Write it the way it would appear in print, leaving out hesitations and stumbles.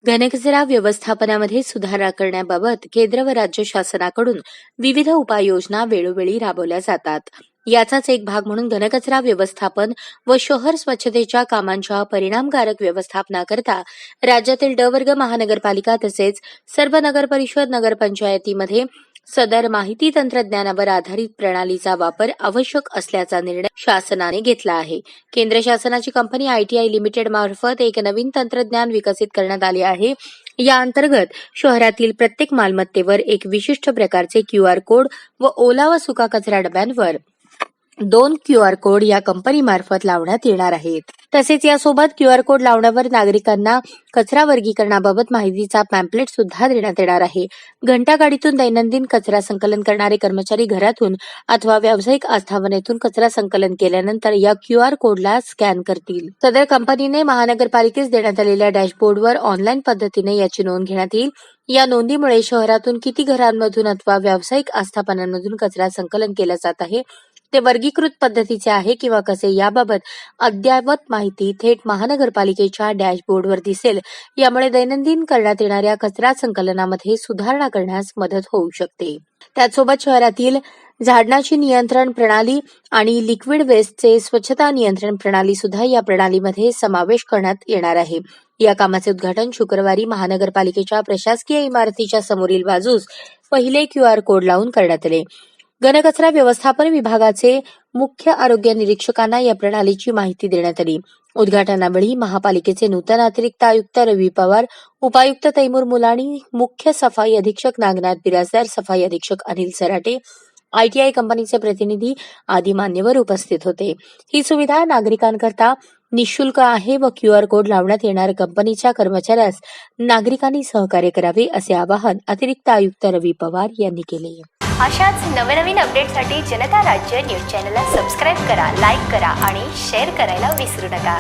घनकचरा व्यवस्थापनामध्ये सुधारणा करण्याबाबत केंद्र व राज्य शासनाकडून विविध उपाययोजना वेळोवेळी राबवल्या जातात. याचाच एक भाग म्हणून घनकचरा व्यवस्थापन व शहर स्वच्छतेच्या कामांच्या परिणामकारक व्यवस्थापनाकरता राज्यातील ड वर्ग महानगरपालिका तसेच सर्व नगरपरिषद नगरपंचायतीमध्ये सदर माहिती तंत्रज्ञानावर आधारित प्रणालीचा वापर आवश्यक असल्याचा निर्णय शासनाने घेतला आहे. केंद्र शासनाची कंपनी ITI लिमिटेड मार्फत एक नवीन तंत्रज्ञान विकसित करण्यात आले आहे. या अंतर्गत शहरातील प्रत्येक मालमत्तेवर एक विशिष्ट प्रकारचे QR कोड व ओला व सुका कचरा डब्यांवर 2 QR कोड या कंपनीमार्फत लावण्यात येणार आहेत. तसेच यासोबत QR कोड लावण्यावर नागरिकांना कचरा वर्गीकरणाबाबत माहितीचा पॅम्पलेट सुद्धा देण्यात येणार आहे. घंटागाडीतून दैनंदिन कचरा संकलन करणारे कर्मचारी घरातून अथवा व्यावसायिक आस्थापनेतून कचरा संकलन केल्यानंतर या QR कोडला स्कॅन करतील. सदर कंपनीने महानगरपालिकेस देण्यात आलेल्या डॅशबोर्डवर ऑनलाईन पद्धतीने याची नोंद घेण्यात येईल. या नोंदीमुळे शहरातून किती घरांमधून अथवा व्यावसायिक आस्थापनांमधून कचरा संकलन केला जात आहे, ते वर्गीकृत पद्धतीचे आहे किंवा कसे याबाबत अद्ययावत माहिती थेट महानगरपालिकेच्या डॅशबोर्डवर दिसेल. यामुळे दैनंदिन करण्यात येणाऱ्या कचरा संकलनामध्ये सुधारणा करण्यास मदत होऊ शकते. त्याचसोबत शहरातील झाडणाची नियंत्रण प्रणाली आणि लिक्विड वेस्टचे स्वच्छता नियंत्रण प्रणाली सुद्धा या प्रणालीमध्ये समावेश करण्यात येणार आहे. या कामाचे उद्घाटन शुक्रवारी महानगरपालिकेच्या प्रशासकीय इमारतीच्या समोरील बाजूस पहिले QR कोड लावून करण्यात आले. घनकचरा व्यवस्थापन विभागाचे मुख्य आरोग्य निरीक्षकांना या प्रणालीची माहिती देण्यात आली. उद्घाटनावेळी महापालिकेचे नूतन अतिरिक्त आयुक्त रवी पवार, उपायुक्त तैमूर मुलाणी, मुख्य सफाई अधीक्षक नागनाथ बिराजदार, सफाई अधीक्षक अनिल सराटे, ITI कंपनीचे प्रतिनिधी आदी मान्यवर उपस्थित होते. ही सुविधा नागरिकांकरता निशुल्क आहे व QR कोड लावण्यात येणाऱ्या कंपनीच्या कर्मचाऱ्यास नागरिकांनी सहकार्य करावे असे आवाहन अतिरिक्त आयुक्त रवी पवार यांनी केले. अशाच नवनवीन अपडेटसाठी जनता राज्य न्यूज चॅनलला सबस्क्राईब करा, लाईक करा आणि शेअर करायला विसरू नका.